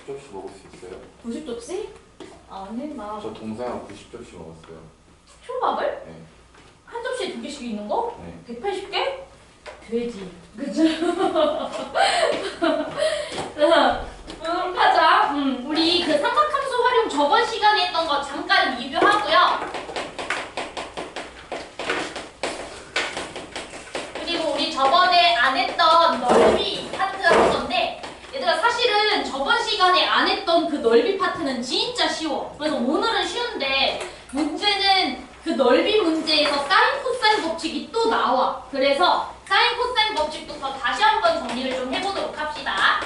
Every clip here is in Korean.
90접시 먹을 수 있어요? 90접시? 아니 나 저 동생하고 90접시 먹었어요. 초밥을? 네. 한 접시에 2개씩 있는 거? 네. 180개? 돼지 그죠? 하자. 우리 그 삼각함수 활용 저번 시간에 했던 거 잠깐 리뷰하고요. 그리고 우리 저번에 안 했던 넓이 파트 한 건데 얘들아 사실은 저번 시간에 안 했던 그 넓이 파트는 진짜 쉬워. 그래서 오늘은 쉬운데 문제는 그 넓이 문제에서 사인 코사인 법칙이 또 나와. 그래서 사인 코사인 법칙부터 다시 한번 정리를 좀 해보도록 합시다.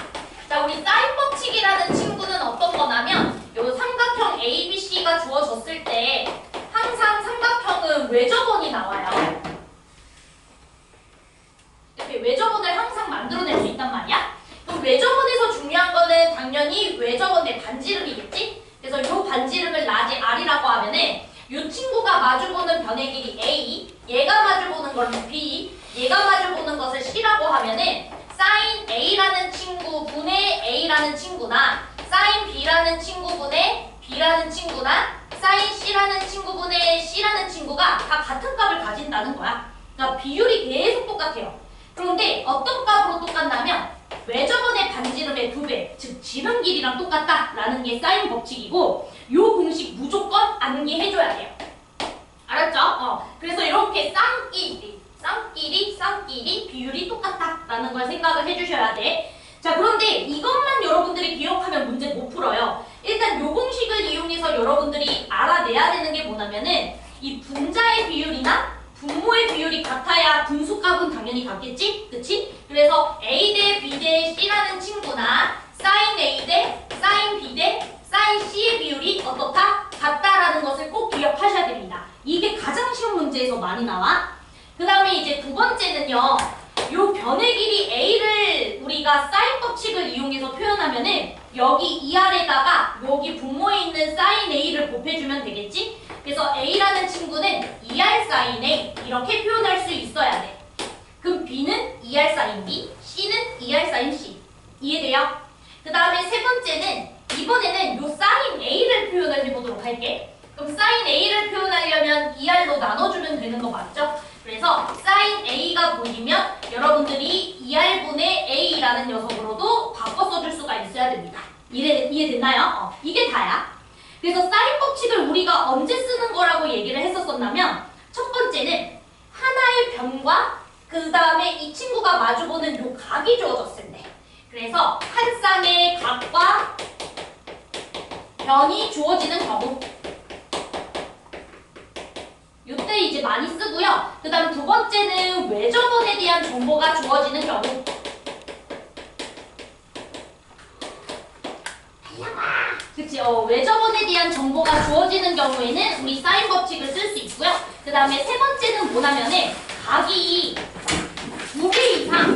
자, 우리 사인 법칙이라는 친구는 어떤 거냐면 요 삼각형 ABC가 주어졌을 때 항상 삼각형은 외접원이 나와요. 이렇게 외접원을 항상 만들어낼 수 있단 말이야. 그럼 외접원에서 중요한 거는 당연히 외접원의 반지름이겠지? 그래서 요 반지름을 라지 R이라고 하면은 요 친구가 마주보는 변의 길이 A, 얘가 마주보는 건 B, 얘가 마주보는 것을 C라고 하면은 사인 A라는 친구분의 A라는 친구나 사인 B라는 친구분의 B라는 친구나 사인 C라는 친구분의 C라는 친구가 다 같은 값을 가진다는 거야. 그러니까 비율이 계속 똑같아요. 그런데 어떤 값으로 똑같냐면 외접원의 반지름의 2배, 즉 지름 길이랑 똑같다라는 게 사인 법칙이고 요 공식 무조건 암기해줘야 돼요. 알았죠? 그래서 이렇게 쌍끼리 비율이 똑같다라는 걸 생각을 해주셔야 돼. 자, 그런데 이것만 여러분들이 기억하면 문제 못 풀어요. 일단 요 공식을 이용해서 여러분들이 알아내야 되는 게 뭐냐면은 이 분자의 비율이나 분모의 비율이 같아야 분수값은 당연히 같겠지? 그치? 그래서 A 대 B 대 C라는 친구나 사인 A 대 사인 B 대 사인 C의 비율이 어떻다? 같다라는 것을 꼭 기억하셔야 됩니다. 이게 가장 쉬운 문제에서 많이 나와. 그 다음에 이제 두 번째는요. 요 변의 길이 A를 우리가 사인 법칙을 이용해서 표현하면은 여기 이 아래다가 여기 분모에 있는 사인 A를 곱해주면 되겠지? 그래서 A라는 친구는 2R 사인 A 이렇게 표현할 수 있어야 돼. 그럼 B는 2R 사인 B, C는 2R 사인 C. 이해돼요? 그 다음에 세 번째는 이번에는 요 사인 A를 표현을 해보도록 할게. 그럼 사인 A를 표현하려면 2R로 나눠주면 되는 거 맞죠? 그래서 사인 A가 보이면 여러분들이 2R분의 A라는 녀석으로도 바꿔 써줄 수가 있어야 됩니다. 이해됐나요? 이게 다야. 그래서 사인 법칙을 우리가 언제 쓰는 거라고 얘기를 했었었냐면 첫 번째는 하나의 변과 그 다음에 이 친구가 마주보는 요 각이 주어졌을 때 그래서 한 쌍의 각과 변이 주어지는 경우 이때 이제 많이 쓰고요. 그 다음 두 번째는 외접원에 대한 정보가 주어지는 경우 그치, 외접원에 대한 정보가 주어지는 경우에는 우리 사인 법칙을 쓸 수 있고요. 그 다음에 세 번째는 뭐냐면은 각이 2개 이상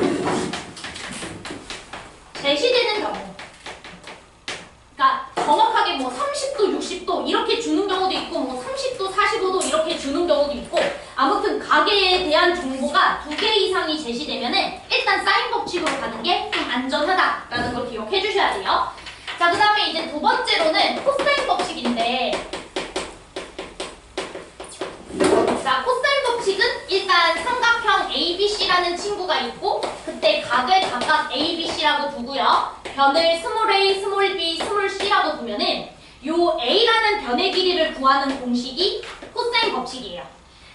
제시되는 경우 그러니까 정확하게 뭐 30도, 60도 이렇게 주는 경우도 있고 뭐 30도, 45도 이렇게 주는 경우도 있고 아무튼 각에 대한 정보가 2개 이상이 제시되면은 일단 사인 법칙으로 가는 게 좀 안전하다라는 걸 기억해 주셔야 돼요. 자, 그 다음에 이제 두 번째로는 코사인 법칙인데 자, 코사인 법칙은 일단 삼각형 ABC라는 친구가 있고 그때 각을 각각 ABC라고 두고요. 변을 스몰 a, 스몰 b, 스몰 c라고 두면은 요 a라는 변의 길이를 구하는 공식이 코사인 법칙이에요.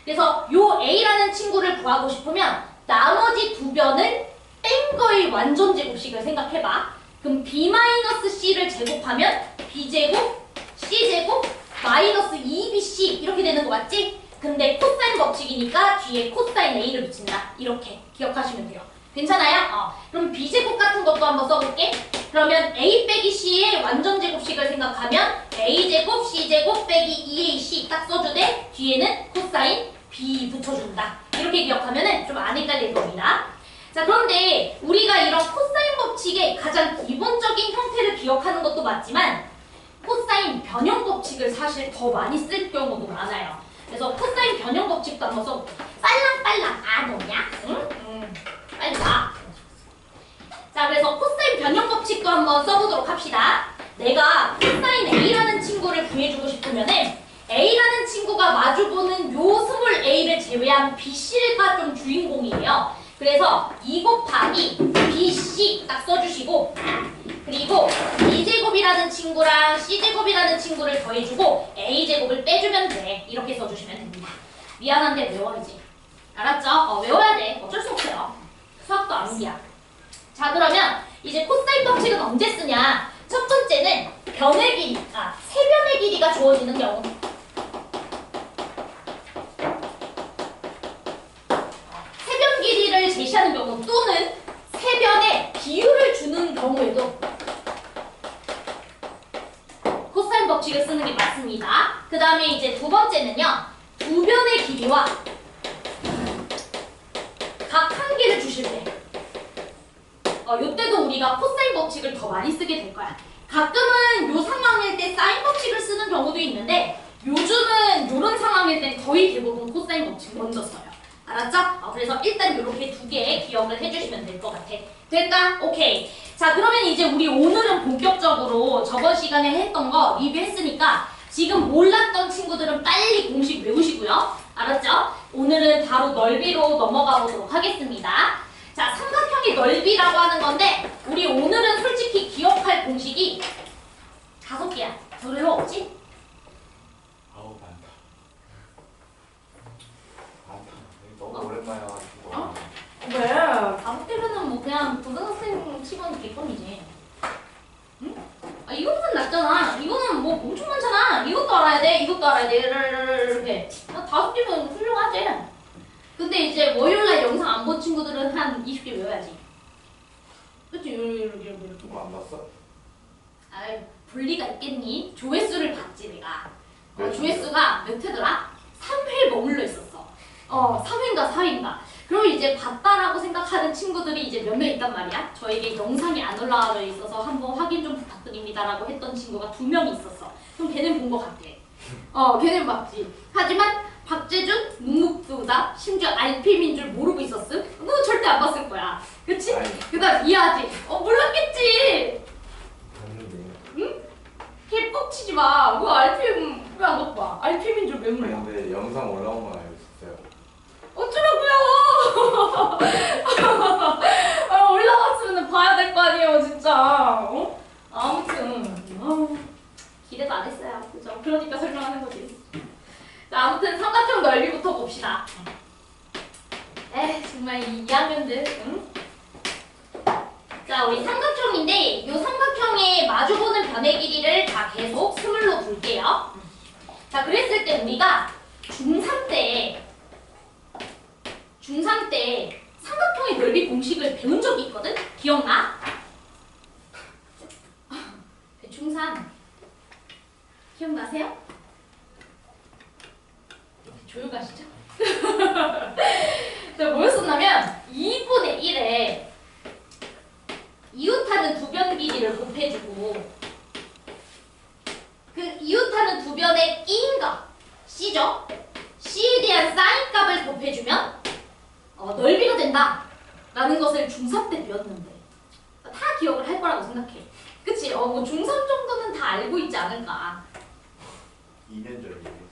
그래서 요 a라는 친구를 구하고 싶으면 나머지 두 변을 뺀 거의 완전 제곱식을 생각해봐. 그럼 b-c를 제곱하면 b제곱, c제곱, 마이너스 2bc 이렇게 되는 거 맞지? 근데 코사인 법칙이니까 뒤에 코사인 a를 붙인다. 이렇게 기억하시면 돼요. 괜찮아요? 그럼 b제곱 같은 것도 한번 써볼게. 그러면 a 빼기 c의 완전 제곱식을 생각하면 a제곱, c제곱 빼기 2ac 딱 써주되 뒤에는 코사인 b 붙여준다. 이렇게 기억하면 좀 안 헷갈릴 겁니다. 자, 그런데 우리가 이런 코사인 법칙의 가장 기본적인 형태를 기억하는 것도 맞지만 코사인 변형 법칙을 사실 더 많이 쓸 경우도 많아요. 그래서 코사인 변형 법칙도 한번 써볼게. 빨랑 너냐? 응? 빨리 와. 자, 그래서 코사인 변형 법칙도 한번 써보도록 합시다. 내가 코사인 A라는 친구를 구해주고 싶으면은 A라는 친구가 마주보는 요 스몰 a를 제외한 BC가 좀 주인공이에요. 그래서 2 곱하기 BC 딱 써주시고, 그리고 B제곱이라는 친구랑 C제곱이라는 친구를 더해주고 A제곱을 빼주면 돼. 이렇게 써주시면 됩니다. 미안한데 외워야지. 알았죠? 외워야 돼. 어쩔 수 없어요. 수학도 암기야. 자, 그러면 이제 코사인 법칙은 언제 쓰냐? 첫 번째는 변의 길이, 세변의 길이가 주어지는 경우. 세변 길이를 제시하는 경우 또는 세변의 비율을 주는 경우에도 코사인 법칙을 쓰는 게 맞습니다. 그 다음에 이제 두 번째는요. 두 변의 길이와 각 한 개를 주실 때 요때도 우리가 코사인 법칙을 더 많이 쓰게 될 거야. 가끔은 요 상황일 때 사인 법칙을 쓰는 경우도 있는데 요즘은 요런 상황일 때 거의 대부분 코사인 법칙 먼저 써요. 알았죠? 그래서 일단 요렇게 두 개 기억을 해주시면 될 것 같아. 될까? 오케이. 자, 그러면 이제 우리 오늘은 본격적으로 저번 시간에 했던 거 리뷰했으니까 지금 몰랐던 친구들은 빨리 공식 외우시고요. 알았죠? 오늘은 바로 넓이로 넘어가 보도록 하겠습니다. 자, 삼각형의 넓이라고 하는 건데 우리 오늘은 솔직히 기억할 공식이 5개야. 별로 없지? 아우 많다. 너무 오랜만에 와가지고. 왜? 5개면은 뭐 그냥 고등학생 치고는 개껌이지. 응? 이거는 낫잖아. 이거는 뭐 엄청 많잖아. 이것도 알아야 돼. 이것도 알아야 돼. 이렇게. 5개면 훌륭하지. 근데 이제 월요일날 영상 안 본 친구들은 한 20개 외워야지. 그치? 이렇게. 누구 안 봤어? 아이, 분리가 있겠니? 조회수를 봤지 내가. 몇 조회수가 몇 회더라? 3회 머물러 있었어. 3회인가 4회인가. 그럼 이제 봤다라고 생각하는 친구들이 이제 몇 명 있단 말이야. 저에게 영상이 안 올라와 있어서 한번 확인 좀 부탁드립니다라고 했던 친구가 2명이 있었어. 그럼 걔는 본 것 같아. 걔는 봤지. 하지만 박재준, 묵묵부다, 심지어 RPM인 줄 모르고 있었음? 너 절대 안 봤을 거야. 그치? 그 다음 이하지. 몰랐겠지. 봤는데. 응? 걔 뻑치지 마. 뭐 RPM 왜 안 갖고 봐? RPM인 줄 왜 몰라? 근데 영상 올라온 건 알고 있었어요. 어쩌라고요? 올라갔으면 봐야 될 거 아니에요, 진짜. 아무튼 기대도 안 했어요. 그죠? 그러니까 설명하는 거지. 자, 아무튼 삼각형 넓이부터 봅시다. 정말 이 2학년들, 응? 자, 우리 삼각형인데 이 삼각형의 마주보는 변의 길이를 다 계속 스물로 볼게요. 자, 그랬을 때 우리가 중3 때 삼각형의 넓이 공식을 배운 적이 있거든? 기억나? 중3 기억나세요? 조용하시죠? 자, 뭐였었냐면 2분의 1에 이웃하는 두 변 길이를 곱해주고 그 이웃하는 두 변의 E인가 C죠? C에 대한 사인 값을 곱해주면 넓이가 된다 라는 것을 중3 때 배웠는데 다 기억을 할 거라고 생각해. 그치? 뭐 중3 정도는 다 알고 있지 않을까. 2년 전이에요.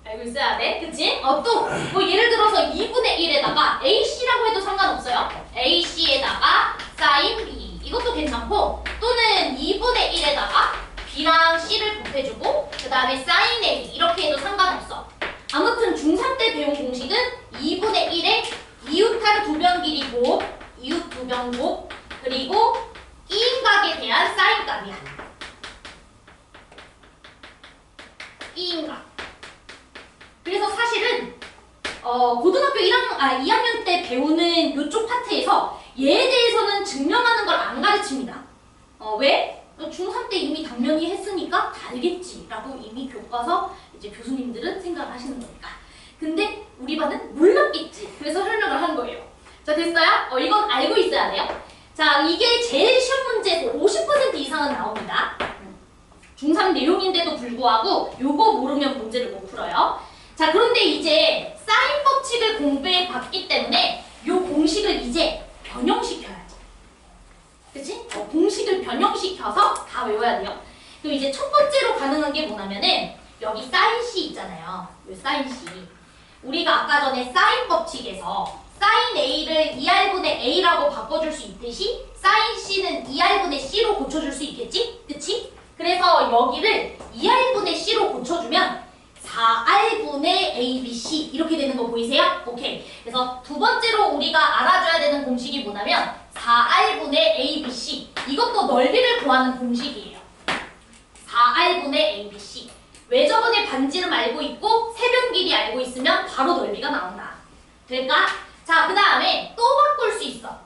알고 있어야 돼? 그치? 또 뭐 예를 들어서 2분의 1에다가 AC라고 해도 상관없어요. AC에다가 사인 B 이것도 괜찮고, 또는 2분의 1에다가 B랑 C를 곱해주고 그 다음에 사인 A 이렇게 해도 상관없어. 아무튼 중3 때 배운 공식은 2분의 1에 이웃한 두 변 길이 곱 이웃 두 변 곱 그리고 E인각에 대한 사인 값이야. E인각. 그래서 사실은 고등학교 2학년 때 배우는 이쪽 파트에서 얘에 대해서는 증명하는 걸 안 가르칩니다. 왜? 중3 때 이미 당연히 했으니까 다 알겠지라고 이미 교과서 이제 교수님들은 생각을 하시는 거니까. 근데 우리 반은 몰랐겠지. 그래서 설명을 한 거예요. 자, 됐어요? 이건 알고 있어야 돼요. 자, 이게 제일 시험 문제에서 50% 이상은 나옵니다. 중3 내용인데도 불구하고 요거 모르면 문제를 못 풀어요. 자, 그런데 이제 사인 법칙을 공부해 봤기 때문에 요 공식을 이제 변형시켜야죠. 공식을 변형시켜서 다 외워야 돼요. 그럼 이제 첫 번째로 가능한 게 뭐냐면은 여기 사인 C 있잖아요. 이 사인 C. 우리가 아까 전에 사인 법칙에서 사인 A를 2R분의 A라고 바꿔줄 수 있듯이 사인 C는 2R분의 C로 고쳐줄 수 있겠지? 그치? 그래서 여기를 2R분의 C로 고쳐주면 4R분의 ABC 이렇게 되는 거 보이세요? 오케이. 그래서 두 번째로 우리가 알아줘야 되는 공식이 뭐냐면 4R분의 ABC. 이것도 넓이를 구하는 공식이에요. 4R분의 ABC. 외접원의 반지름 알고 있고 세변 길이 알고 있으면 바로 넓이가 나온다. 될까? 자, 그 다음에 또 바꿀 수 있어.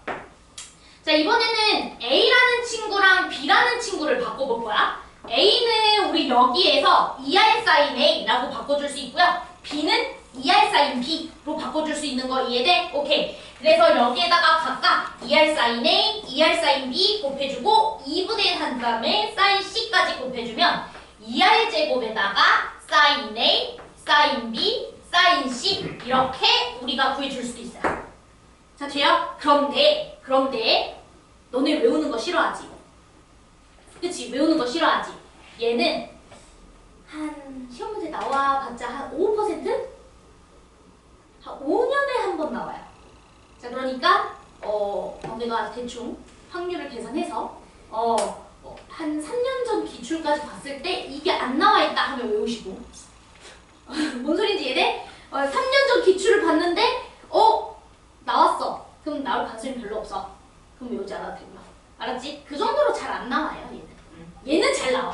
자, 이번에는 A라는 친구랑 B라는 친구를 바꿔볼 거야. A는 우리 여기에서 2R 사인 A라고 바꿔줄 수 있고요. B는 2R 사인 B로 바꿔줄 수 있는 거 이해돼? 오케이. 그래서 여기에다가 각각 2R 사인 A, 2R 사인 B 곱해주고 2분의 1 한 다음에 사인 C까지 곱해주면 2R 제곱에다가 사인 A, 사인 B, 사인 C 이렇게 우리가 구해줄 수도 있어요. 자, 돼요? 그런데 너네 외우는 거 싫어하지? 그치? 외우는 거 싫어하지? 얘는 한 시험 문제 나와봤자 한 5%? 한 5년에 한 번 나와요. 자, 그러니까 내가 대충 확률을 계산해서 한 3년 전 기출까지 봤을 때 이게 안 나와 있다 하면 외우시고 뭔 소린지 이해돼? 3년 전 기출을 봤는데 나왔어. 그럼 나올 가능성이 별로 없어. 그럼 외우지 않아도 되구나. 알았지? 그 정도로 잘 안 나와요, 얘는. 얘는 잘 나와.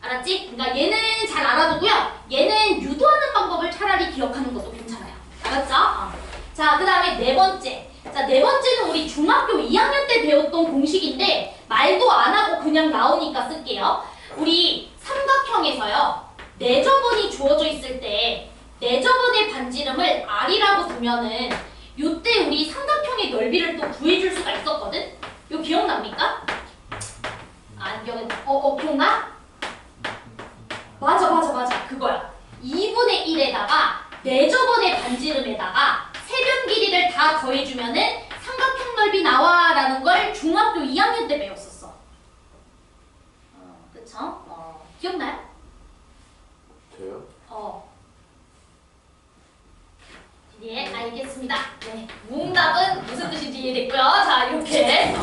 알았지? 그러니까 얘는 잘 알아두고요. 얘는 유도하는 방법을 차라리 기억하는 것도 괜찮아요. 알았죠? 자, 그 다음에 네 번째. 자, 네 번째는 우리 중학교 2학년 때 배웠던 공식인데 말도 안 하고 그냥 나오니까 쓸게요. 우리 삼각형에서요. 내저번이 주어져 있을 때 내저번의 반지름을 R이라고 두면은 요때 우리 삼각형의 넓이를 또 구해줄 수가 있었거든? 이거 기억납니까? 안 기억나? 기억나? 맞아. 그거야. 2분의 1에다가 내저번의 반지름에다가 세변 길이를 다 더해주면은 삼각형 넓이 나와라는 걸 중학교 2학년 때 배웠었어. 그쵸? 기억나요? 돼요? 예, 알겠습니다. 네, 무응답은 무슨 뜻인지 이해됐고요. 자, 이렇게.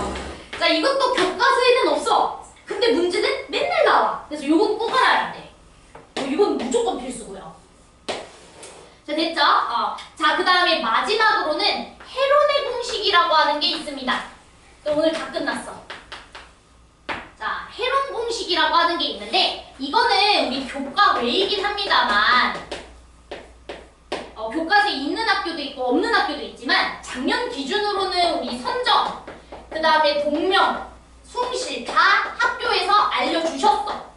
자, 이것도 교과서에는 없어. 근데 문제는 맨날 나와. 그래서 요건 꼭 알아야 돼. 이건 무조건 필수고요. 자, 됐죠? 자, 그 다음에 마지막으로는 헤론의 공식이라고 하는 게 있습니다. 오늘 다 끝났어. 자, 헤론 공식이라고 하는 게 있는데 이거는 우리 교과 외이긴 합니다만 교과서에 있는 학교도 있고 없는 학교도 있지만 작년 기준으로는 우리 선정, 그 다음에 동명, 숭실 다 학교에서 알려주셨어.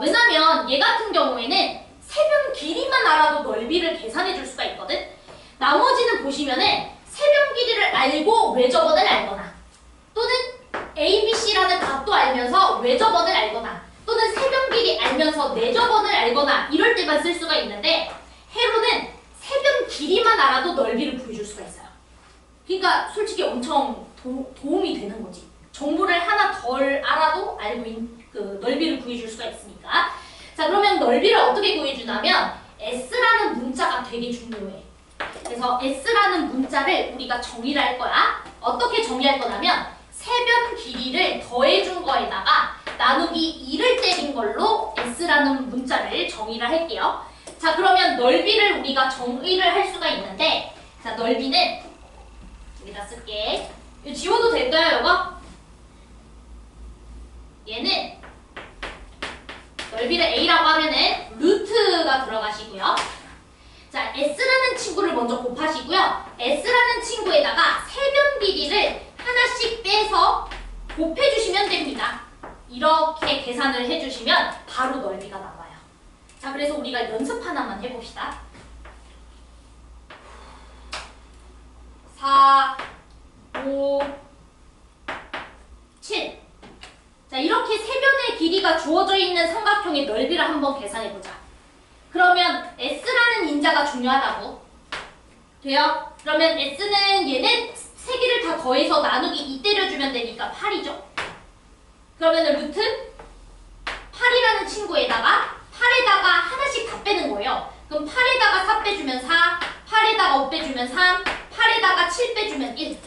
왜냐면 얘 같은 경우에는 세변 길이만 알아도 넓이를 계산해 줄 수가 있거든. 나머지는 보시면은 세변 길이를 알고 외접원을 알거나 또는 ABC라는 값도 알면서 외접원을 알거나 또는 세변 길이 알면서 내접원을 알거나 이럴 때만 쓸 수가 있는데 헤로는 세변 길이만 알아도 넓이를 구해줄 수가 있어요. 그러니까 솔직히 엄청 도움이 되는 거지. 정보를 하나 덜 알아도 그 넓이를 구해줄 수가 있으니까. 자, 그러면 넓이를 어떻게 구해주냐면 S라는 문자가 되게 중요해. 그래서 S라는 문자를 우리가 정의를 할 거야. 어떻게 정의할 거냐면 세변 길이를 더해준 거에다가 나누기 2를 때린 걸로 S라는 문자를 정의를 할게요. 자, 그러면 넓이를 우리가 정의를 할 수가 있는데 자, 넓이는 여기다 쓸게. 이거 지워도 될까요, 이거? 얘는 넓이를 A라고 하면은 루트가 들어가시고요. 자, S라는 친구를 먼저 곱하시고요. S라는 친구에다가 세변 길이를 하나씩 빼서 곱해주시면 됩니다. 이렇게 계산을 해주시면 바로 넓이가 나와요. 자, 그래서 우리가 연습 하나만 해봅시다. 4, 5, 7. 자, 이렇게 세변의 길이가 주어져 있는 삼각형의 넓이를 한번 계산해보자. 그러면 S라는 인자가 중요하다고. 돼요? 그러면 S는 얘는 세 개를 다 더해서 나누기 2 때려주면 되니까 8이죠. 그러면은 루트 8이라는 친구에다가 8에다가 하나씩 다 빼는 거예요. 그럼 8에다가 4 빼주면 4, 8에다가 5 빼주면 3, 8에다가 7 빼주면 1.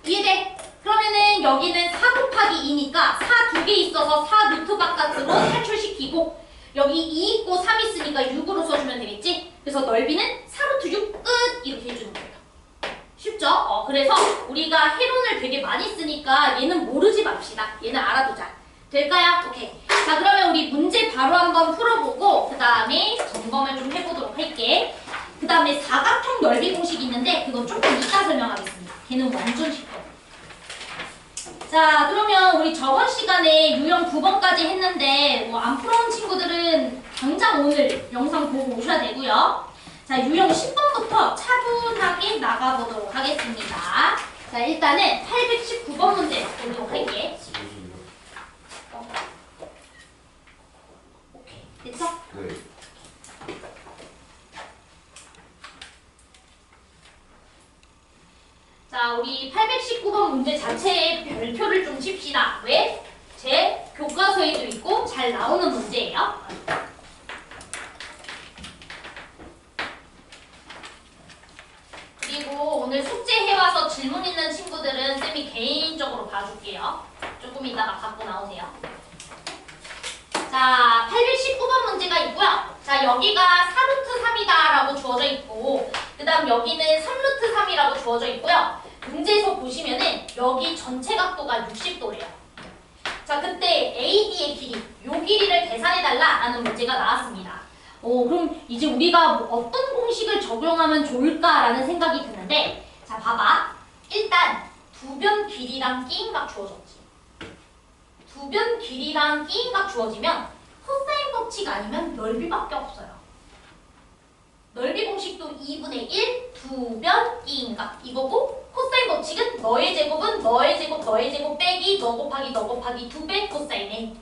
이해돼? 그러면은 여기는 4 곱하기 2니까 4 두 개 있어서 4 루트 바깥으로 탈출시키고 여기 2 있고 3 있으니까 6으로 써주면 되겠지? 그래서 넓이는 4루트 6 끝! 이렇게 해주는 거예요. 쉽죠? 그래서 우리가 해론을 되게 많이 쓰니까 얘는 모르지 맙시다. 얘는 알아두자. 될까요? 오케이. 자, 그러면 우리 문제 바로 한번 풀어보고 그 다음에 점검을 좀 해보도록 할게. 그 다음에 사각형 넓이 공식이 있는데 그건 조금 이따 설명하겠습니다. 걔는 완전 쉽거든요. 자, 그러면 우리 저번 시간에 유형 9번까지 했는데 뭐 안 풀어온 친구들은 당장 오늘 영상 보고 오셔야 되고요. 자, 유형 10번부터 차분하게 나가보도록 하겠습니다. 자, 일단은 819번 문제 보도록 할게. 오케이, 됐죠? 네. 자, 우리 819번 문제 자체의 별표를 좀 칩시다. 왜? 제 교과서에도 있고 잘 나오는 문제예요. 그리고 오늘 숙제 해와서 질문 있는 친구들은 쌤이 개인적으로 봐줄게요. 조금 이따가 갖고 나오세요. 자, 819번 문제가 있고요. 자, 여기가 4루트 3이다 라고 주어져 있고 그 다음 여기는 3루트 3이라고 주어져 있고요. 문제에서 보시면은 여기 전체 각도가 60도래요. 자, 그때 AD의 길이, 요 길이를 계산해달라 라는 문제가 나왔습니다. 그럼 이제 우리가 뭐 어떤 공식을 적용하면 좋을까라는 생각이 드는데 자, 봐봐. 일단 두 변 길이랑 끼임각 주어졌지. 두 변 길이랑 끼임각 주어지면 코사인 법칙 아니면 넓이밖에 없어요. 넓이 공식도 2분의 1, 두 변 끼임각 이거고 코사인 법칙은 너의 제곱은 너의 제곱 너의 제곱 빼기 너 곱하기 너 곱하기 2배 코사인 A.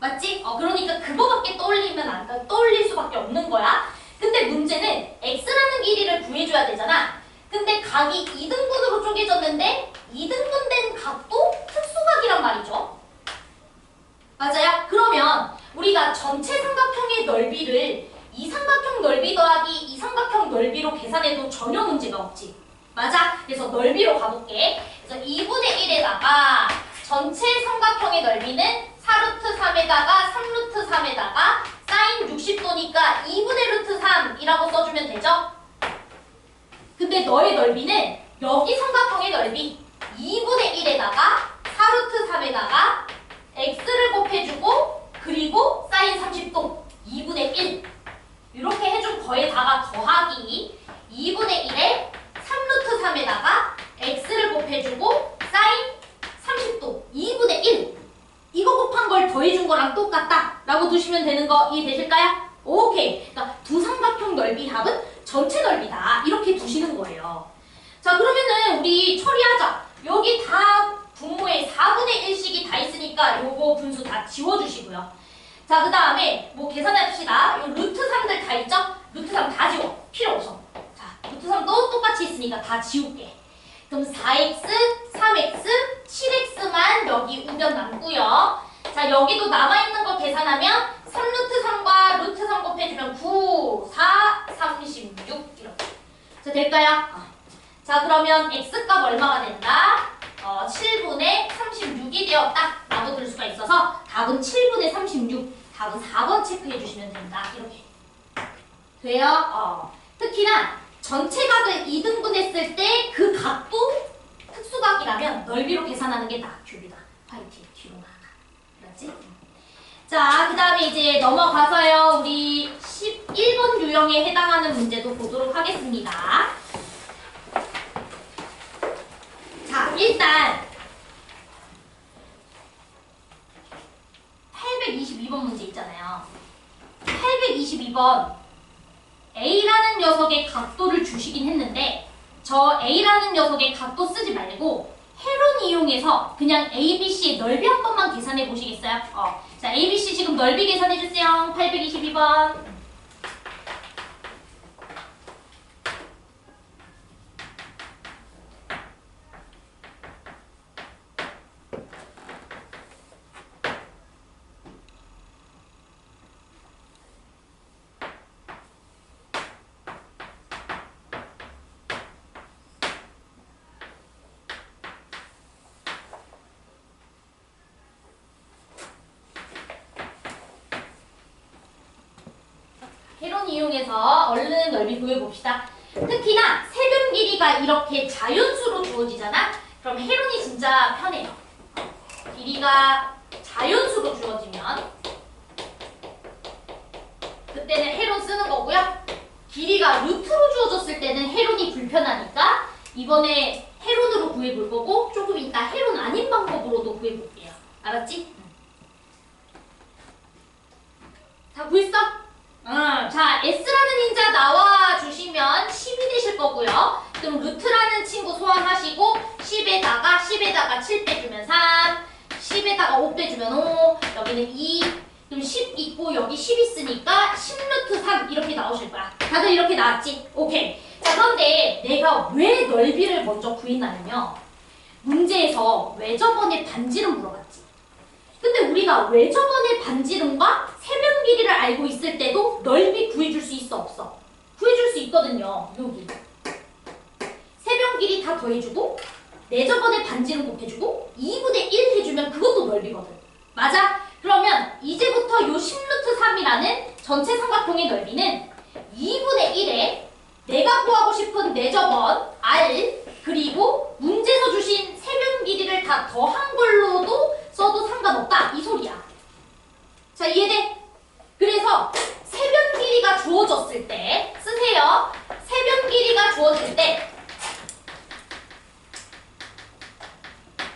맞지? 그러니까 그거밖에 떠올릴 수밖에 없는 거야. 근데 문제는 x라는 길이를 구해줘야 되잖아. 근데 각이 2등분으로 쪼개졌는데 2등분된 각도 특수각이란 말이죠. 맞아요? 그러면 우리가 전체 삼각형의 넓이를 이 삼각형 넓이 더하기 이 삼각형 넓이로 계산해도 전혀 문제가 없지. 맞아? 그래서 넓이로 가볼게. 그래서 2분의 1에다가 전체 삼각형의 넓이는 4루트 3에다가 3루트 3에다가 사인 60도니까 2분의 루트 3이라고 써주면 되죠? 근데 너의 넓이는 여기 삼각형의 넓이 2분의 1에다가 4루트 3에다가 x를 곱해주고 그리고 사인 30도 2분의 1 이렇게 해준 거에다가 더하기 2분의 1에 3루트 3에다가 x를 곱해주고 사인 30도 2분의 1 이거 곱한 걸 더해준 거랑 똑같다 라고 두시면 되는 거 이해되실까요? 오케이. 그러니까 두 삼각형 넓이 합은 전체 넓이다 이렇게 두시는 거예요. 자, 그러면은 우리 처리하자. 여기 다 분모에 4분의 1씩이 다 있으니까 요거 분수 다 지워주시고요. 자, 그 다음에 뭐 계산해봅시다. 요 루트 3들 다 있죠? 루트 3 다 지워. 필요 없어. 자, 루트 3도 똑같이 있으니까 다 지울게. 그럼 4x, 3x, 7x만 여기 우변 남고요. 자, 여기도 남아있는 거 계산하면 3루트 3과 루트 3 곱해주면 9, 4, 36 이렇게. 자, 될까요? 자, 그러면 x값 얼마가 된다? 7분의 36이 되었다 라고 들 수가 있어서 답은 7분의 36, 답은 4번 체크해 주시면 된다. 이렇게 돼요. 특히나 전체 각을 2등분했을 때 그 각도 특수각이라면 넓이로 계산하는 게 나아. 큐비다. 화이팅. 뒤로 나가. 그렇지? 자, 그 다음에 이제 넘어가서요. 우리 11번 유형에 해당하는 문제도 보도록 하겠습니다. 자, 일단 822번 문제 있잖아요. 822번 A라는 녀석의 각도를 주시긴 했는데 저 A라는 녀석의 각도 쓰지 말고 해론 이용해서 그냥 ABC의 넓이 한 번만 계산해 보시겠어요? 자, ABC 지금 넓이 계산해 주세요. 822번. 이용해서 얼른 넓이 구해봅시다. 특히나 세변 길이가 이렇게 자연수로 주어지잖아? 그럼 해론이 진짜 편해요. 길이가 자연수로 주어지면 그때는 해론 쓰는 거고요. 길이가 루트로 주어졌을 때는 해론이 불편하니까 이번에 해론으로 구해볼 거고 조금 이따 해론 아닌 방법으로도 구해볼게요. 알았지? 다 구했어? 자, S라는 인자 나와주시면 10이 되실 거고요. 그럼 루트라는 친구 소환하시고 10에다가 7 빼주면 3, 10에다가 5 빼주면 5, 여기는 2, 그럼 10 있고 여기 10 있으니까 10루트 3 이렇게 나오실 거야. 다들 이렇게 나왔지? 오케이. 자, 그런데 내가 왜 넓이를 먼저 구했냐면요. 문제에서 왜 저번에 반지름 물어봤지? 근데 우리가 왜 저번에 반지름과 세변 길이를 알고 있을 때도 넓이 구해줄 수 있어 없어? 구해줄 수 있거든요. 여기 세변 길이 다 더해주고 내 저번에 반지름 곱해주고 2분의 1 해주면 그것도 넓이거든. 맞아? 그러면 이제부터 요 10루트 3이라는 전체 삼각형의 넓이는 2분의 1에 내가 구하고 싶은 내 저번 R 그리고 문제에서 주신 세변 길이를 다 더한 걸로도 써도 상관없다 이 소리야. 자, 이해돼? 그래서 세변 길이가 주어졌을 때 쓰세요. 세변 길이가 주어질 때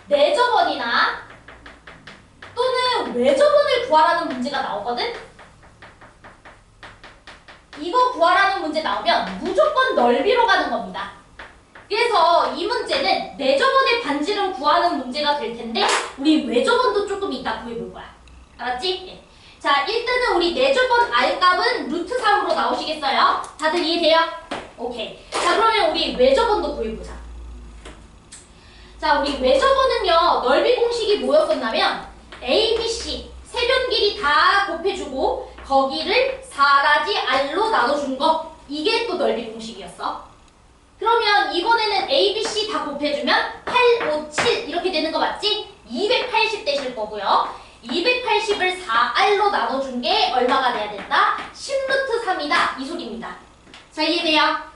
내 저번이나 또는 왜 저번을 구하라는 문제가 나오거든? 이거 구하라는 문제 나오면 무조건 넓이로 가는 겁니다. 그래서 이 문제는 내 저번의 반지름 구하는 문제가 될 텐데 우리 왜 저번도 조금 이따 구해볼 거야. 알았지? 예. 자, 일단은 우리 내 저번 R 값은 루트 3으로 나오시겠어요? 다들 이해돼요? 오케이. 자, 그러면 우리 왜 저번도 구해보자. 자, 우리 왜 저번은요 넓이 공식이 뭐였었냐면 A, B, C 세변 길이 다 곱해주고 거기를 4라지 R로 나눠준 거 이게 또 넓이 공식이었어. 그러면 이번에는 A, B, C 다 곱해주면 8, 5, 7 이렇게 되는 거 맞지? 280 되실 거고요. 280을 4R로 나눠준 게 얼마가 돼야 된다? 10루트 3이다 이 소리입니다. 자, 이해돼요?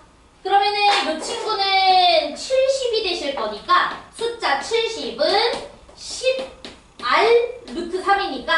그러면은 이 친구는 70이 되실 거니까 숫자 70은 10R 루트 3이니까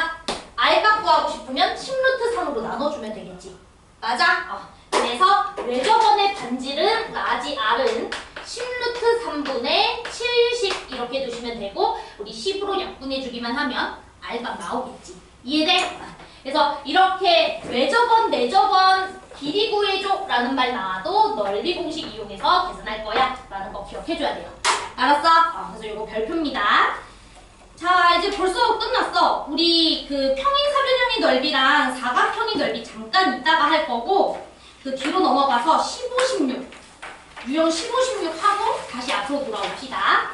R 값 구하고 싶으면 10루트 3으로 나눠주면 되겠지. 맞아? 그래서 왜 저번에 반지름 라지 R은 10루트 3분의 70 이렇게 두시면 되고 우리 10으로 약분해주기만 하면 R 값 나오겠지. 이해돼? 그래서 이렇게 왜 저번 내 저번 길이 구해줘 라는 말 나와도 넓이 공식 이용해서 계산할 거야 라는 거 기억해줘야 돼요. 알았어? 그래서 이거 별표입니다. 자, 이제 벌써 끝났어. 우리 그 평행사변형의 넓이랑 사각형의 넓이 잠깐 이따가 할 거고 그 뒤로 넘어가서 15, 16 유형 15, 16 하고 다시 앞으로 돌아옵시다.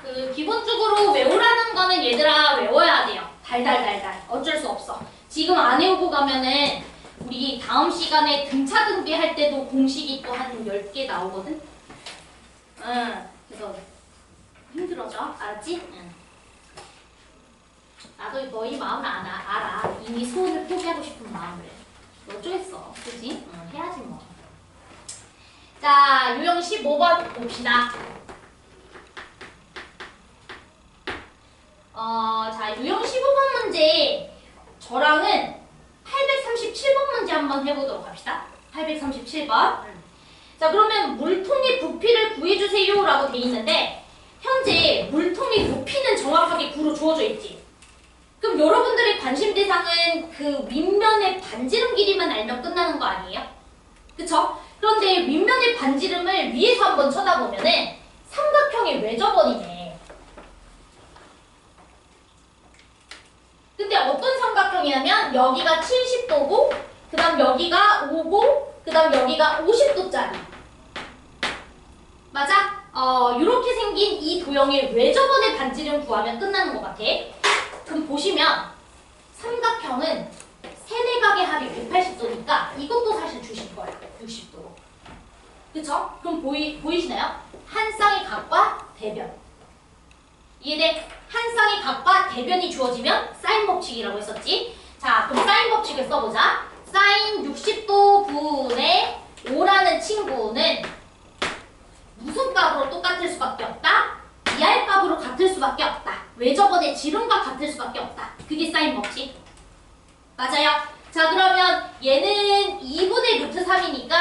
그 기본적으로 외우라는 거는 얘들아 외워야 돼요. 달달달달. 어쩔 수 없어. 지금 안 외우고 가면은 우리 다음 시간에 등차 등비 할 때도 공식이 또 한 10개 나오거든? 그래서 힘들어져. 알았지? 나도 너희 마음을 알아. 이미 소원을 포기하고 싶은 마음을. 어쩌겠어. 그치? 해야지 뭐. 자, 유형 15번 봅시다. 자, 유형 15번 문제 저랑은 837번 문제 한번 해보도록 합시다. 837번. 자, 그러면 물통의 부피를 구해주세요 라고 돼 있는데 현재 물통의 부피는 정확하게 구로 주어져 있지. 그럼 여러분들의 관심 대상은 그 윗면의 반지름 길이만 알면 끝나는 거 아니에요? 그쵸? 그런데 윗면의 반지름을 위에서 한번 쳐다보면은 삼각형의 외저번이네. 근데 어떤 삼각형이냐면 여기가 70도고 그 다음 여기가 5고 그 다음 여기가 50도짜리. 맞아? 이렇게 생긴 이 도형의 외저번의 반지름 구하면 끝나는 것 같아. 그럼 보시면 삼각형은 세네각의 합이 180도니까 이것도 사실 주실 거예요. 60도로. 그쵸? 그럼 보이시나요? 한 쌍의 각과 대변. 이해돼? 한 쌍의 각과 대변이 주어지면 사인 법칙이라고 했었지. 자, 그럼 사인 법칙을 써보자. 사인 60도 분의 5라는 친구는 무슨 값으로 똑같을 수밖에 없다? 2R 값으로 같을 수밖에 없다. 왜 저번에 지름과 같을 수밖에 없다. 그게 사인 법칙. 맞아요. 자, 그러면 얘는 2분의 루트 3이니까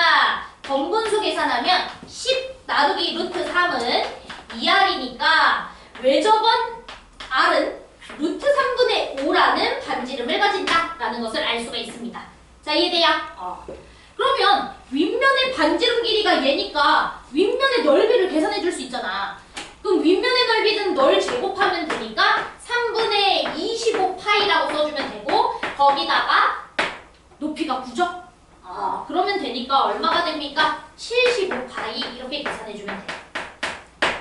번분수 계산하면 10 나누기 루트 3은 2R이니까 외접원 R은 루트 3분의 5라는 반지름을 가진다 라는 것을 알 수가 있습니다. 자, 이해돼요? 그러면 윗면의 반지름 길이가 얘니까 윗면의 넓이를 계산해 줄 수 있잖아. 그럼 윗면의 넓이는 널 제곱하면 되니까 3분의 25파이라고 써주면 되고 거기다가 높이가 9죠? 그러면 되니까 얼마가 됩니까? 75파이 이렇게 계산해주면 돼.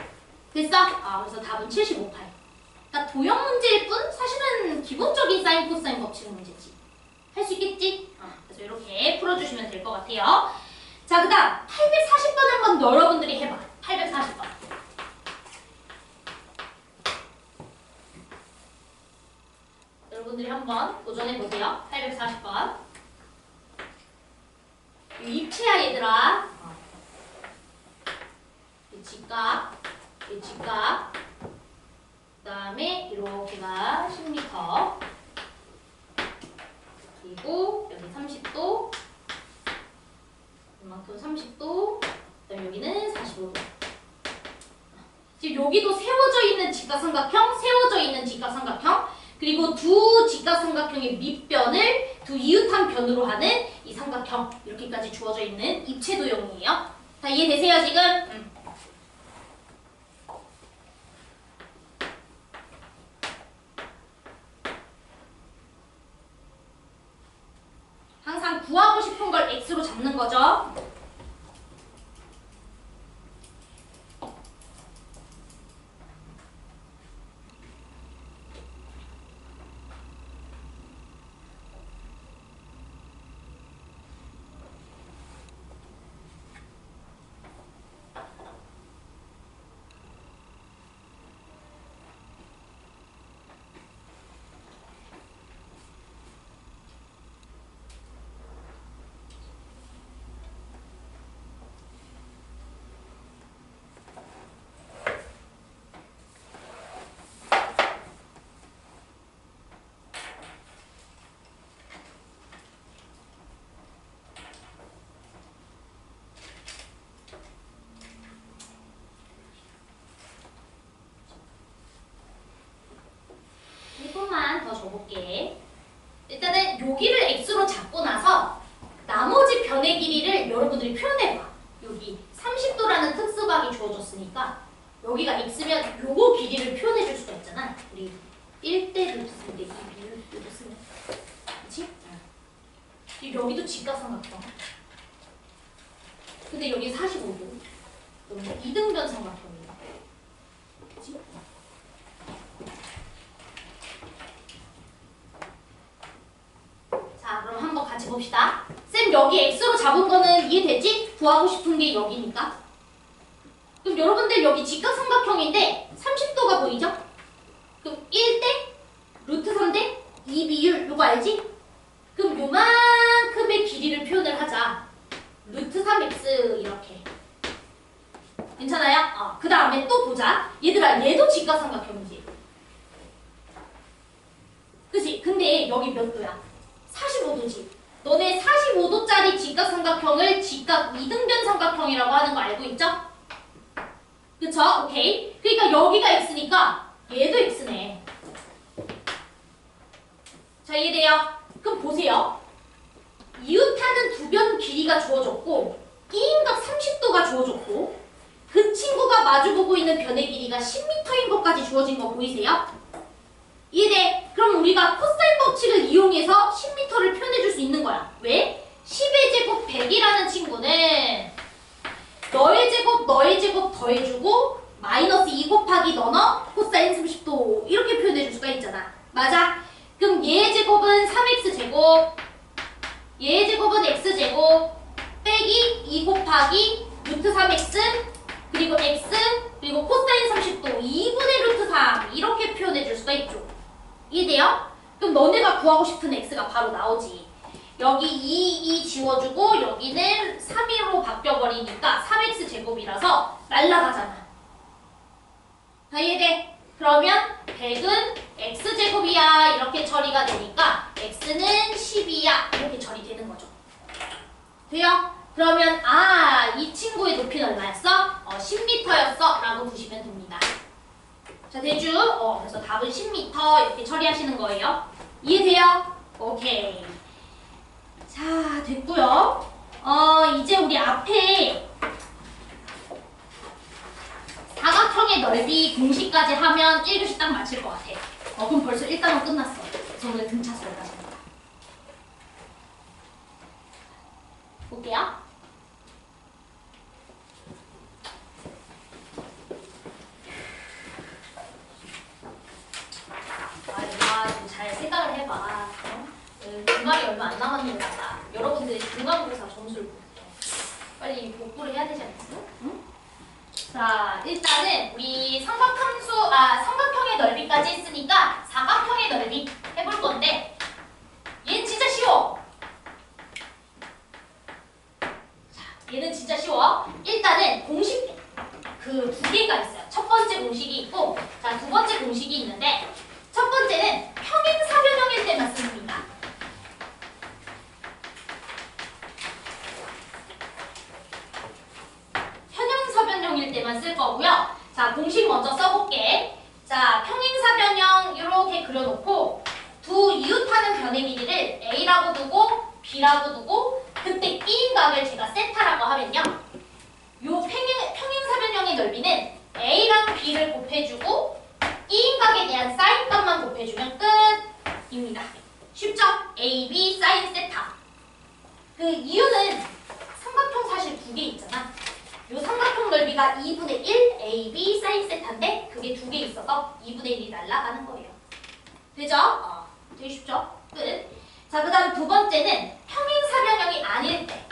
됐어? 그래서 답은 75파이. 그러니까 도형 문제일 뿐 사실은 기본적인 사인 코사인 법칙 문제지. 할 수 있겠지? 그래서 이렇게 풀어주시면 될 것 같아요. 자, 그 다음 840번 한번 여러분들이 해봐. 840번. 여러분들이 한번 도전해보세요. 840번. 입체야 얘들아. 이 직각, 이 직각. 그 다음에 이렇게가 10m. 그리고 여기 30도. 이만큼 30도. 그 다음 여기는 45도. 지금 여기도 세워져 있는 직각삼각형, 세워져 있는 직각삼각형. 그리고 두 직각삼각형의 밑변을 두 이웃한 변으로 하는 이 삼각형 이렇게까지 주어져 있는 입체도형이에요. 다 이해되세요 지금? 항상 구하고 싶은 걸 x로 잡는 거죠. 더 줘볼게. 일단은 여기를 x로 잡고 나서 나머지 변의 길이를 여러분들이 표현해봐. 여기 30도라는 특수각이 주어졌으니까 여기가 x면 요거 길이를 표현해줄 수가 있잖아. 우리 1대 루트 3대 2 루트 쓰면 그치? 여기도 직각삼각형. 근데 여기 45도. 여기 이등변 삼각형이야. 그치? 자, 그럼 한번 같이 봅시다. 쌤 여기 x로 잡은 거는 이해되지? 구하고 싶은 게 여기니까. 그럼 여러분들 여기 직각삼각형인데 30도가 보이죠? 그럼 1대 루트 3대 2 비율 요거 알지? 그럼 요만큼의 길이를 표현을 하자. 루트 3x 이렇게. 괜찮아요? 그 다음에 또 보자. 얘들아 얘도 직각삼각형이지. 그치? 근데 여기 몇 도야? 45도지. 너네 45도짜리 직각삼각형을 직각 이등변 삼각형이라고 하는 거 알고 있죠? 그쵸? 오케이. 그러니까 여기가 x니까 얘도 x네. 자, 이해돼요? 그럼 보세요. 이웃하는 두 변 길이가 주어졌고 E인각 30도가 주어졌고 그 친구가 마주보고 있는 변의 길이가 10m인 것까지 주어진 거 보이세요? 이해돼? 그럼 우리가 코사인 법칙을 이용해서 10m를 표현해줄 수 있는 거야. 왜? 10의 제곱 100이라는 친구는 너의 제곱 더해주고 마이너스 2 곱하기 너너 코사인 30도 이렇게 표현해줄 수가 있잖아. 맞아? 그럼 얘의 제곱은 3x제곱, 얘의 제곱은 x제곱 빼기 2 곱하기 루트 3x 그리고 x 그리고 코사인 30도 2분의 루트 3 이렇게 표현해 줄 수가 있죠. 이해돼요? 그럼 너네가 구하고 싶은 x가 바로 나오지. 여기 2 지워주고 여기는 3으로 바뀌어버리니까 3x 제곱이라서 날라가잖아. 다 이해돼? 그러면 100은 x제곱이야 이렇게 처리가 되니까 x는 10이야 이렇게 처리되는 거죠. 돼요? 그러면 이 친구의 높이는 얼마였어? 10m였어 라고 보시면 됩니다. 자 되죠? 그래서 답은 10m 이렇게 처리하시는 거예요. 이해돼요? 오케이. 자 됐고요. 이제 우리 앞에 사각형의 넓이 공식까지 하면 1교시 딱 마칠 것 같아. 그럼 벌써 1단원 끝났어. 그래서 오늘 등차수 여기까지입니다. 볼게요. 좀 잘 생각을 해봐. 주말이 얼마 안 남았는데 여러분들이 중간고사 점수를 볼게요. 빨리 복구를 해야 되지 않겠어? 응? 자, 일단은 우리 삼각형의 넓이까지 했으니까 사각형의 넓이 해볼 건데 얘는 진짜 쉬워. 자, 얘는 진짜 쉬워. 일단은 공식 그 두 개가 있어요. 첫 번째 공식이 있고 자, 두 번째 공식이 있는데 첫 번째는 평행사변형일 때만 씁니다. 평행사변형일 때만 쓸 거고요. 자, 공식 먼저 써볼게. 자, 평행사변형 이렇게 그려놓고 두 이웃하는 변의 길이를 A라고 두고 B라고 두고 그때 끼인 각을 제가 세타라고 하면요. 요 평행사변형의 넓이는 A랑 B를 곱해주고 끼인 각에 대한 사인 값만 곱해주면 끝입니다. 쉽죠? A, B, 사인 세타. 그 이유는 삼각형 사실 두 개 있잖아. 요 삼각형 넓이가 2분의 1 A, B, 사인 세타인데 그게 두 개 있어서 2분의 1이 날아가는 거예요. 되죠? 되게 쉽죠? 끝. 자, 그 다음 두 번째는 평행사변형이 아닐 때.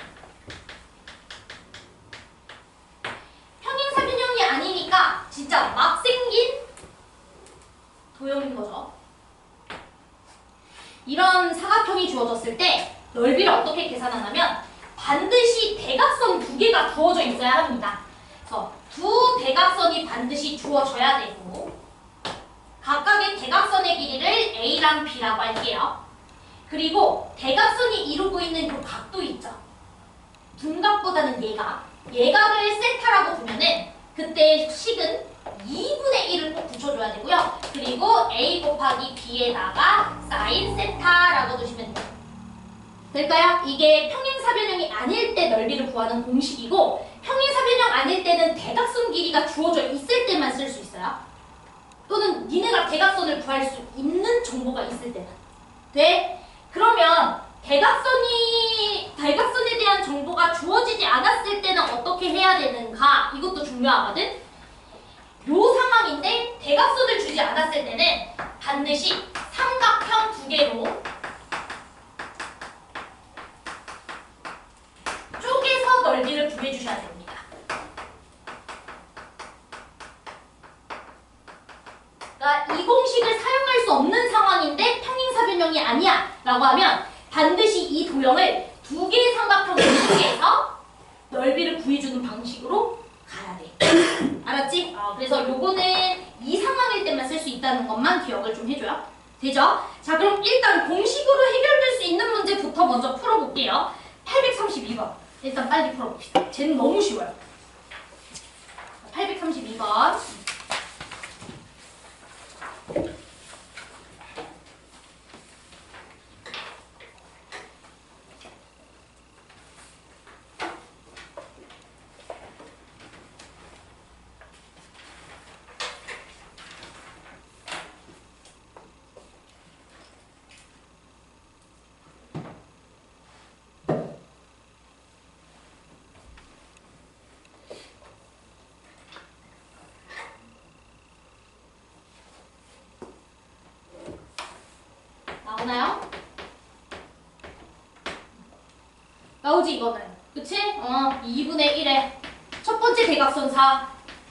평행사변형이 아니니까 진짜 막 생긴 도형인 거죠. 이런 사각형이 주어졌을 때 넓이를 어떻게 계산하냐면 반드시 대각선 두 개가 주어져 있어야 합니다. 그래서 두 대각선이 반드시 주어져야 되고 각각의 대각선의 길이를 A랑 B라고 할게요. 그리고 대각선이 이루고 있는 그 각도 있죠. 둔각보다는 예각을 세타라고 두면은 그때 식은 2분의 1을 꼭 붙여줘야 되고요. 그리고 A 곱하기 B에다가 사인 세타라고 두시면 돼요. 될까요? 이게 평행사변형이 아닐 때 넓이를 구하는 공식이고 평행사변형 아닐 때는 대각선 길이가 주어져 있을 때만 쓸 수 있어요. 또는 니네가 대각선을 구할 수 있는 정보가 있을 때만. 돼? 그러면 대각선에 대한 정보가 주어지지 않았을 때는 어떻게 해야 되는가? 이것도 중요하거든? 요 상황인데 대각선을 주지 않았을 때는 반드시 삼각형 두 개로 쪼개서 넓이를 구해주셔야 됩니다. 그러니까 이 공식을 사용할 수 없는 상황인데 평행사변형이 아니야 라고 하면 반드시 이 도형을 두 개의 삼각형을 쪼개서 넓이를 구해주는 방식으로 가야 돼. 알았지? 그래서 요거는 이 상황일 때만 쓸 수 있다는 것만 기억을 좀 해줘요. 되죠? 자, 그럼 일단 공식으로 해결될 수 있는 문제부터 먼저 풀어볼게요. 832번. 일단 빨리 풀어봅시다. 쟤는 너무 쉬워요. 832번. 나오나요? 나오지 이거는. 그치? 2분의 1에 첫 번째 대각선 4,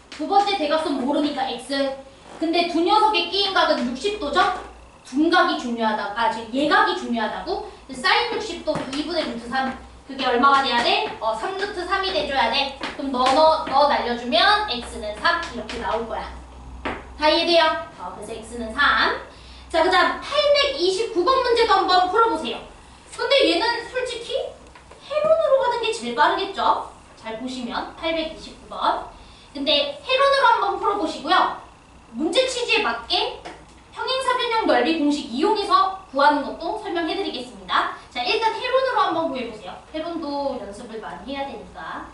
두 번째 대각선 모르니까 x. 근데 두 녀석의 끼인 각은 60도죠? 둔각이 중요하다고, 지금 예각이 중요하다고? 사인 60도 2분의 루트 3. 그게 얼마가 돼야 돼? 3 루트 3이 돼줘야 돼. 그럼 너 날려주면 x는 3 이렇게 나올 거야. 다 이해돼요? 그래서 x는 3. 자, 그 다음 829번 문제도 한번 풀어보세요. 근데 얘는 솔직히 해론으로 가는 게 제일 빠르겠죠? 잘 보시면 829번. 근데 해론으로 한번 풀어보시고요. 문제 취지에 맞게 평행사변형 넓이 공식 이용해서 구하는 것도 설명해드리겠습니다. 자, 일단 해론으로 한번 구해보세요. 해론도 연습을 많이 해야 되니까.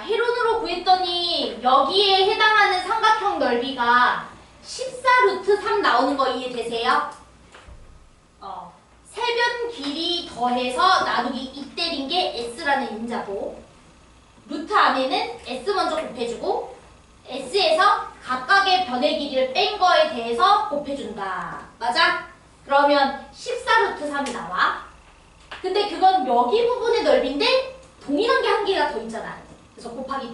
해론으로 구했더니 여기에 해당하는 삼각형 넓이가 14루트 3 나오는 거 이해되세요? 세변 길이 더해서 나누기 2 때린 게 S라는 인자고, 루트 안에는 S 먼저 곱해주고 S에서 각각의 변의 길이를 뺀 거에 대해서 곱해준다. 맞아? 그러면 14루트 3이 나와. 근데 그건 여기 부분의 넓이인데 동일한 게 한 개가 더 있잖아. 그래서 곱하기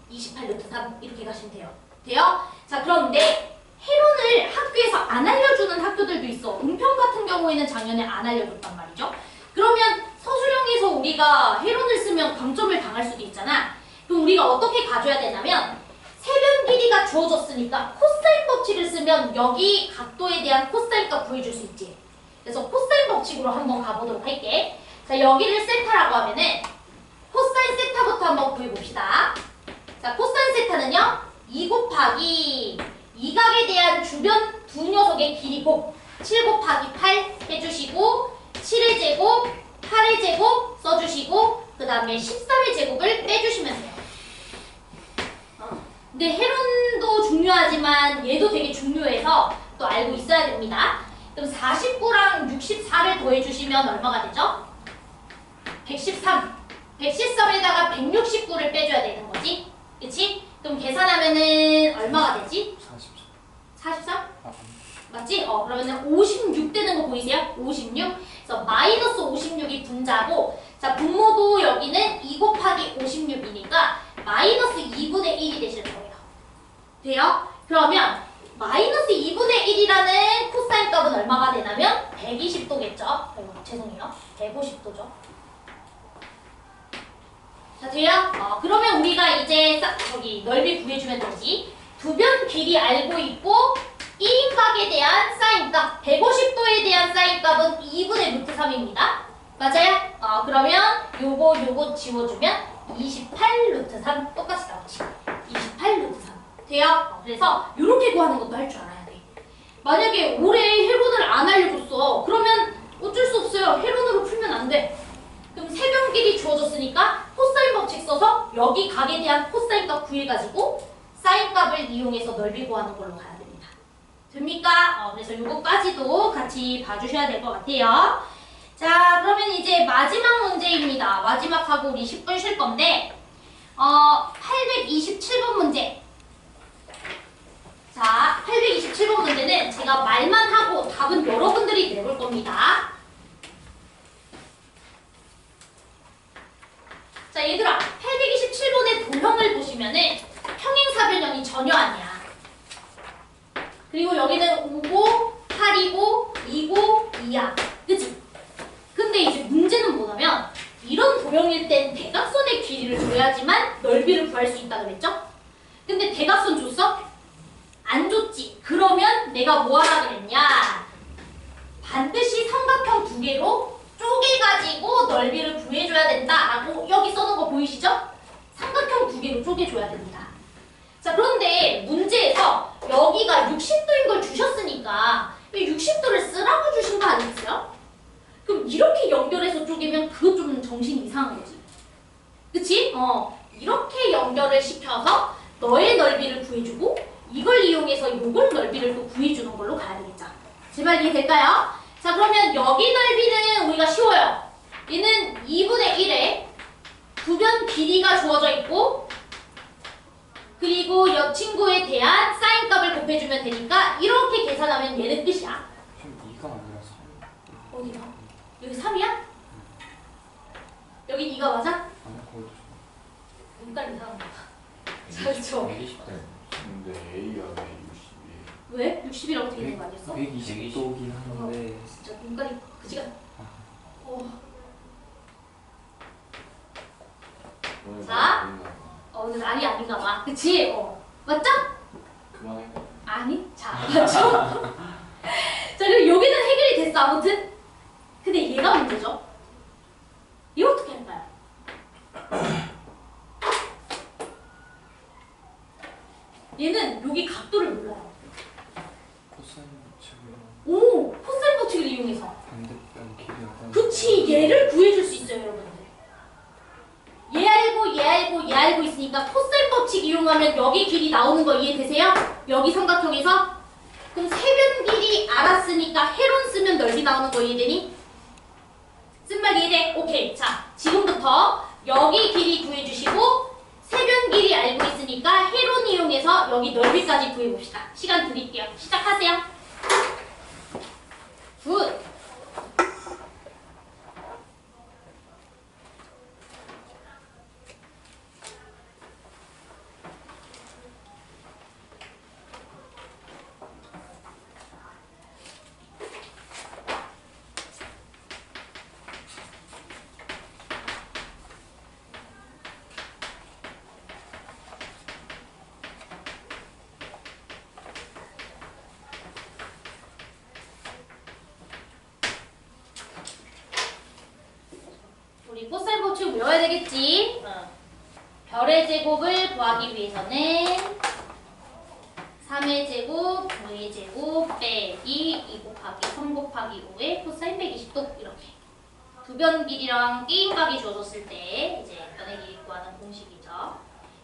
2, 28루트 3 이렇게 가시면 돼요. 돼요? 자, 그런데 해론을 학교에서 안 알려주는 학교들도 있어. 은평 같은 경우에는 작년에 안 알려줬단 말이죠. 그러면 서술형에서 우리가 해론을 쓰면 감점을 당할 수도 있잖아. 그럼 우리가 어떻게 가져야 되냐면 세변 길이가 주어졌으니까 코사인 법칙을 쓰면 여기 각도에 대한 코사인 값 구해줄 수 있지. 그래서 코사인 법칙으로 한번 가보도록 할게. 자, 여기를 세타라고 하면은 코사인 세타부터 한번 구해봅시다. 자, 코사인 세타는요 2 곱하기 이 각에 대한 주변 두 녀석의 길이 곱 7 곱하기 8 해주시고 7의 제곱, 8의 제곱 써주시고 그 다음에 13의 제곱을 빼주시면 돼요. 근데 해론도 중요하지만 얘도 되게 중요해서 또 알고 있어야 됩니다. 그럼 49랑 64를 더해주시면 얼마가 되죠? 113. 113에다가 169를 빼줘야 되는 거지. 그치? 그럼 계산하면은 얼마가 되지? 43? 맞지? 그러면은 56 되는 거 보이세요? 56. 그래서 마이너스 56이 분자고, 자, 분모도 여기는 2 곱하기 56이니까 마이너스 2분의 1이 되실 거예요. 돼요? 그러면 마이너스 2분의 1이라는 코사인 값은 얼마가 되냐면 120도겠죠? 죄송해요. 150도죠. 자, 돼요? 그러면 우리가 이제 저기 넓이 구해주면 되지. 두변 길이 알고 있고 1인각에 대한 사인값 150도에 대한 사인값은 2분의 루트 3입니다. 맞아요? 그러면 요거 지워주면 28 루트 3 똑같이 나오지. 28 루트 3 돼요? 그래서 이렇게 구하는 것도 할 줄 알아야 돼. 만약에 올해 해론을 안 알려줬어. 그러면 어쩔 수 없어요. 해론으로 풀면 안 돼. 그럼 세변 길이 주어졌으니까 코사인 법칙 써서 여기 각에 대한 코사인 값 구해가지고 사인 값을 이용해서 넓이 구하는 걸로 가야 됩니다. 됩니까? 그래서 요거까지도 같이 봐주셔야 될 것 같아요. 자, 그러면 이제 마지막 문제입니다. 마지막하고 우리 10분 쉴 건데 827번 문제. 자, 827번 문제는 제가 말만 하고 답은 여러분들이 내볼 겁니다. 자, 얘들아, 827번의 도형을 보시면은 평행사변형이 전혀 아니야. 그리고 여기는 5고 8이고 2고 2야. 그치? 근데 이제 문제는 뭐냐면 이런 도형일 땐 대각선의 길이를 줘야지만 넓이를 구할 수 있다 그랬죠? 근데 대각선 줬어? 안 줬지. 그러면 내가 뭐 하라 그랬냐? 반드시 삼각형 두 개로 쪼개가지고 넓이를 구해줘야 된다라고 여기 써놓은 거 보이시죠? 삼각형 두 개로 쪼개줘야 됩니다. 자, 그런데 문제에서 여기가 60도인 걸 주셨으니까 이 60도를 쓰라고 주신 거 아니겠어요? 그럼 이렇게 연결해서 쪼개면 그거 좀 정신 이상한 거지. 그치? 이렇게 연결을 시켜서 너의 넓이를 구해주고 이걸 이용해서 요걸 넓이를 또 구해주는 걸로 가야 되겠죠. 제발 이해될까요? 자, 그러면 여기 넓이는 우리가 쉬워요. 얘는 2분의 1에 부변 길이가 주어져 있고 그리고 이 친구에 대한 사인 값을 곱해주면 되니까 이렇게 계산하면 얘는 끝이야. 지금 2가 아니라 3. 어디가? 여기 3이야? 여기 2가 맞아? 아니 거기도 눈깔 이상한 거다. 그렇죠. 120대. 근데 A가 왜 60이에요? 왜? 60이라고 돼 있는 거 아니었어? 120도긴 하는데 진짜 눈깔이 그지가. 오늘 자. 날이 아닌가 봐. 오늘 날이 아닌가 봐. 그치? 맞죠? 그만해. 아니? 자, 맞죠? 자, 그럼 여기는 해결이 됐어, 아무튼. 근데 얘가 문제죠? 이거 어떻게 할까요? 얘는 여기 각도를 몰라요. 코사인 붙이고요. 오! 코사인 법칙을 이용해서. 반대편 길이가 그치, 얘를 구해줄 수 있어요, 여러분들. 얘 알고, 얘 알고, 얘 알고 있으니까 코사인 법칙 이용하면 여기 길이 나오는 거 이해되세요? 여기 삼각형에서? 그럼 세변 길이 알았으니까 해론 쓰면 넓이 나오는 거 이해되니? 쓴말 이해돼? 오케이. 자, 지금부터 여기 길이 구해주시고 세변 길이 알고 있으니까 해론 이용해서 여기 넓이까지 구해봅시다. 시간 드릴게요. 시작하세요. 굿. 우리 코사인 법칙 외워야 되겠지? 별의 제곱을 구하기 위해서는 3의 제곱, 9의 제곱 빼기 2 곱하기 3 곱하기 5의 코사인 120도 이렇게 두 변 길이랑 게임각이 주어졌을 때 이제 변의 길이 구하는 공식이죠.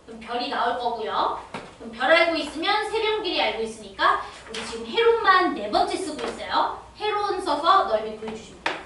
그럼 별이 나올 거고요. 그럼 별 알고 있으면 세변 길이 알고 있으니까 우리 지금 해론만 네 번째 쓰고 있어요. 해론 써서 넓이 구해주시면 돼요.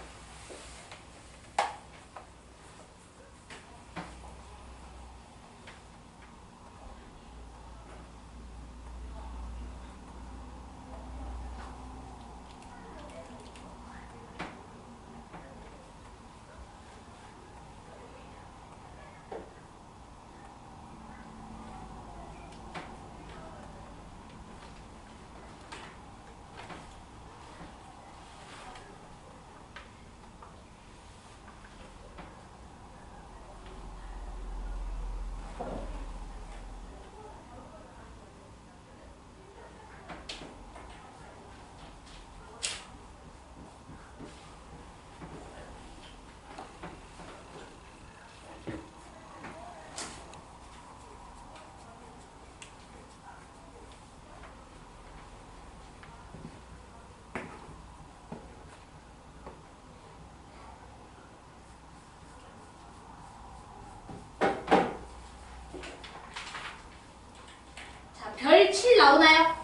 별 7 나오나요?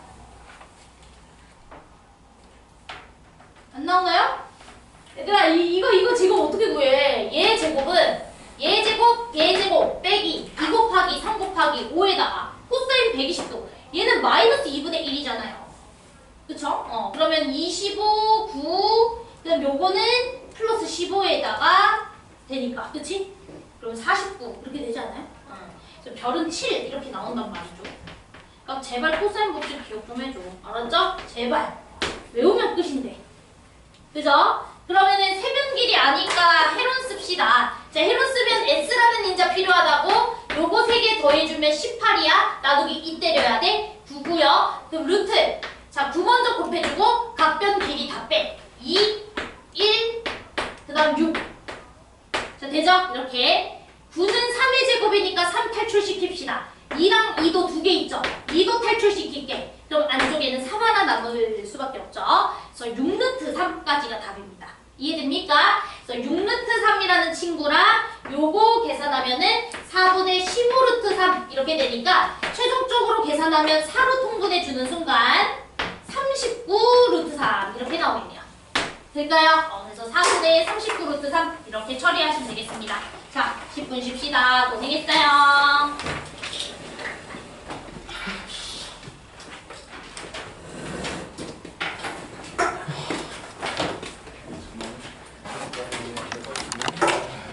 안 나오나요? 얘들아 이거 지금 어떻게 구해? 얘 제곱은 얘 제곱 빼기 2 곱하기 3 곱하기 5에다가 코사인 120도 얘는 마이너스 2분의 1이잖아요. 그쵸? 그러면 25, 9 그다음 요거는 플러스 15에다가 되니까 그치? 그럼 49 그렇게 되지 않아요? 그래서 별은 7 이렇게 나온단 말이죠. 그러니까 제발 코사인 법칙 기억 좀 해줘. 알았죠? 제발. 외우면 끝인데. 그죠? 그러면은 세변 길이 아니까 해론 씁시다. 자, 해론 쓰면 S라는 인자 필요하다고 요거 세 개 2개 더해주면 18이야. 나누기 2 때려야 돼. 9고요. 그럼 루트. 자, 9 먼저 곱해주고 각변 길이 다 빼. 2, 1, 그 다음 6. 자, 되죠? 이렇게. 9는 3의 제곱이니까 3 탈출시킵시다. 2랑 2도 2개 있죠? 2도 탈출시킬게. 그럼 안쪽에는 3 하나 남을 수밖에 없죠? 그래서 6루트 3까지가 답입니다. 이해됩니까? 그래서 6루트 3이라는 친구랑 요거 계산하면은 4분의 15루트 3 이렇게 되니까 최종적으로 계산하면 4로 통분해 주는 순간 39루트 3 이렇게 나오겠네요. 될까요? 그래서 4분의 39루트 3 이렇게 처리하시면 되겠습니다. 자, 10분 쉽시다. 고생했어요.